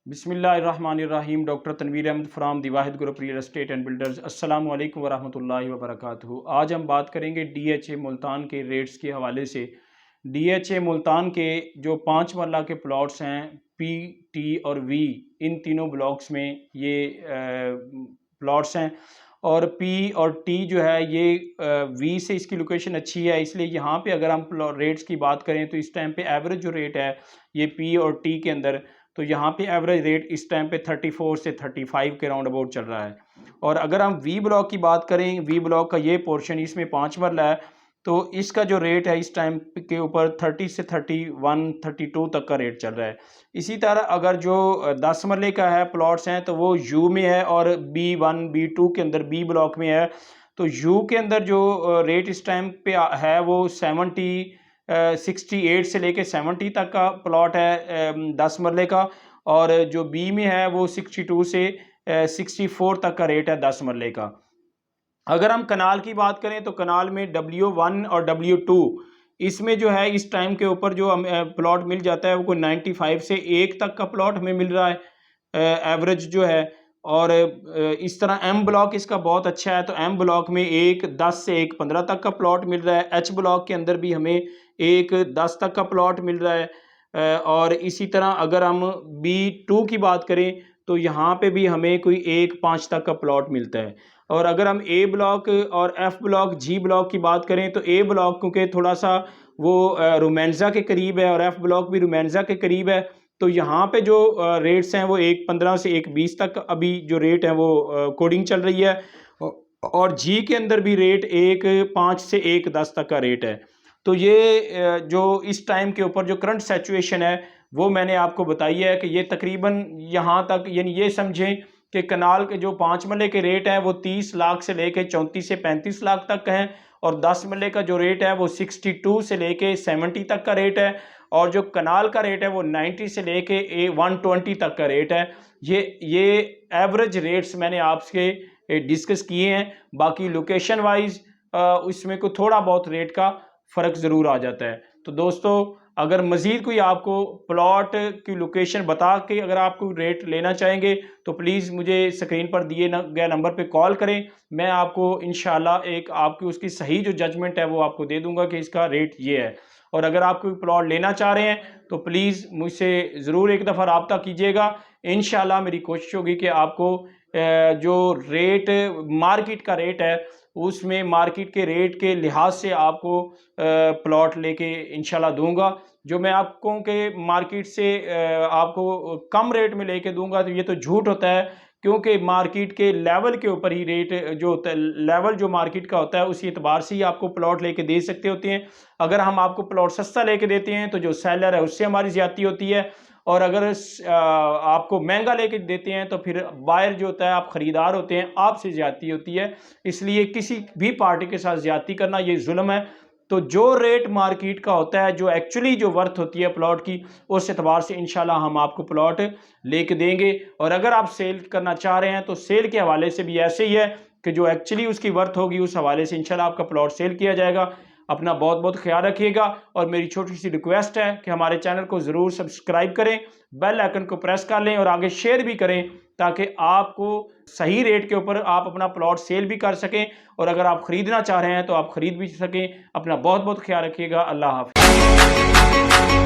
बिस्मिल्लाहिर्रहमानिर्रहीम। Doctor Tanveer Ahmed from the Wahid group real estate and builders. अस्सलामु अलैकुम वरहमतुल्लाहि वबरकातुहू। आज हम बात करेंगे DHA मुल्तान के रेट्स के हवाले से। DHA मुल्तान के जो 5 मरला के प्लॉट्स हैं, P, T और V, इन तीनों ब्लॉक्स में ये प्लॉट्स हैं। और P और T जो है ये V से इसकी लोकेशन अच्छी है, इसलिए यहाँ पे अगर हम रेट्स की बात करें तो इस टाइम पे एवरेज जो रेट है ये P और T के अंदर, तो यहाँ पे एवरेज रेट इस टाइम पे 34 से 35 के राउंड अबाउट चल रहा है। और अगर हम वी ब्लॉक की बात करें, वी ब्लॉक का ये पोर्शन इसमें 5 मरला है, तो इसका जो रेट है इस टाइम के ऊपर 30 से 31 32 तक का रेट चल रहा है। इसी तरह अगर जो 10 मरले का है प्लॉट्स हैं तो वो यू में है और B1 B2 के अंदर बी ब्लॉक में है। तो यू के अंदर जो रेट इस टाइम पे है वो 68 से लेके 70 तक का प्लॉट है 10 मरले का, और जो बी में है वो 62 से 64 तक का रेट है 10 मरले का। अगर हम कनाल की बात करें तो कनाल में W1 और W2 इसमें जो है इस टाइम के ऊपर जो प्लॉट मिल जाता है वो कोई 95 से 1 तक का प्लॉट हमें मिल रहा है एवरेज जो है। और इस तरह एम ब्लॉक इसका बहुत अच्छा है, तो एम ब्लॉक में 10 से 15 तक का प्लॉट मिल रहा है। एच ब्लॉक के अंदर भी हमें 10 तक का प्लॉट मिल रहा है। और इसी तरह अगर हम B2 की बात करें तो यहाँ पे भी हमें कोई 5 तक का प्लॉट मिलता है। और अगर हम ए ब्लॉक और एफ ब्लॉक जी ब्लॉक की बात करें तो ए ब्लॉक क्योंकि थोड़ा सा वो रोमेंजा के करीब है और एफ ब्लॉक भी रोमेंजा के करीब है, तो यहाँ पे जो रेट्स हैं वो 1.15 से 1.20 तक अभी जो रेट है वो कोडिंग चल रही है। और जी के अंदर भी रेट 1.5 से 1.10 तक का रेट है। तो ये जो इस टाइम के ऊपर जो करंट सिचुएशन है वो मैंने आपको बताई है कि ये तकरीबन यहाँ तक, यानी ये समझें कि कनाल के जो 5 मरले के रेट हैं वो 30 लाख से लेके 34 से 35 लाख तक हैं, और 10 मरले का जो रेट है वो 62 से लेके 70 तक का रेट है, और जो कनाल का रेट है वो 90 से लेके 120 तक का रेट है। ये एवरेज रेट्स मैंने आपसे डिस्कस किए हैं। बाकी लोकेशन वाइज इसमें को थोड़ा बहुत रेट का फ़र्क ज़रूर आ जाता है। तो दोस्तों, अगर मज़ीद कोई आपको प्लॉट की लोकेशन बता के अगर आपको रेट लेना चाहेंगे तो प्लीज़ मुझे स्क्रीन पर दिए गए नंबर पे कॉल करें। मैं आपको इंशाल्लाह एक आपकी उसकी सही जो जजमेंट है वो आपको दे दूंगा कि इसका रेट ये है। और अगर आप कोई प्लॉट लेना चाह रहे हैं तो प्लीज़ मुझसे ज़रूर एक दफ़ा रब्ता कीजिएगा। इंशाल्लाह मेरी कोशिश होगी कि आपको जो रेट मार्केट का रेट है उसमें मार्केट के रेट के लिहाज से आपको प्लॉट लेके इंशाल्लाह दूंगा। जो मैं आपको के मार्केट से आपको कम रेट में लेके दूंगा तो ये तो झूठ होता है, क्योंकि मार्केट के लेवल के ऊपर ही रेट जो होता है, लेवल जो मार्केट का होता है उसी एतबार से ही आपको प्लॉट लेके दे सकते होते हैं। अगर हम आपको प्लॉट सस्ता लेके देते हैं तो जो सेलर है उससे हमारी ज्यादती होती है, और अगर आपको महंगा लेके देते हैं तो फिर बायर जो होता है, आप खरीदार होते हैं, आपसे ज्यादती होती है। इसलिए किसी भी पार्टी के साथ ज्यादती करना ये जुल्म है। तो जो रेट मार्केट का होता है, जो एक्चुअली जो वर्थ होती है प्लॉट की, उस एतबार से इंशाल्लाह हम आपको प्लॉट लेके देंगे। और अगर आप सेल करना चाह रहे हैं तो सेल के हवाले से भी ऐसे ही है कि जो एक्चुअली उसकी वर्थ होगी उस हवाले से इंशाल्लाह आपका प्लॉट सेल किया जाएगा। अपना बहुत बहुत ख्याल रखिएगा, और मेरी छोटी सी रिक्वेस्ट है कि हमारे चैनल को ज़रूर सब्सक्राइब करें, बेल आइकन को प्रेस कर लें और आगे शेयर भी करें, ताकि आपको सही रेट के ऊपर आप अपना प्लॉट सेल भी कर सकें, और अगर आप ख़रीदना चाह रहे हैं तो आप ख़रीद भी सकें। अपना बहुत बहुत ख्याल रखिएगा। अल्लाह हाफ़िज़।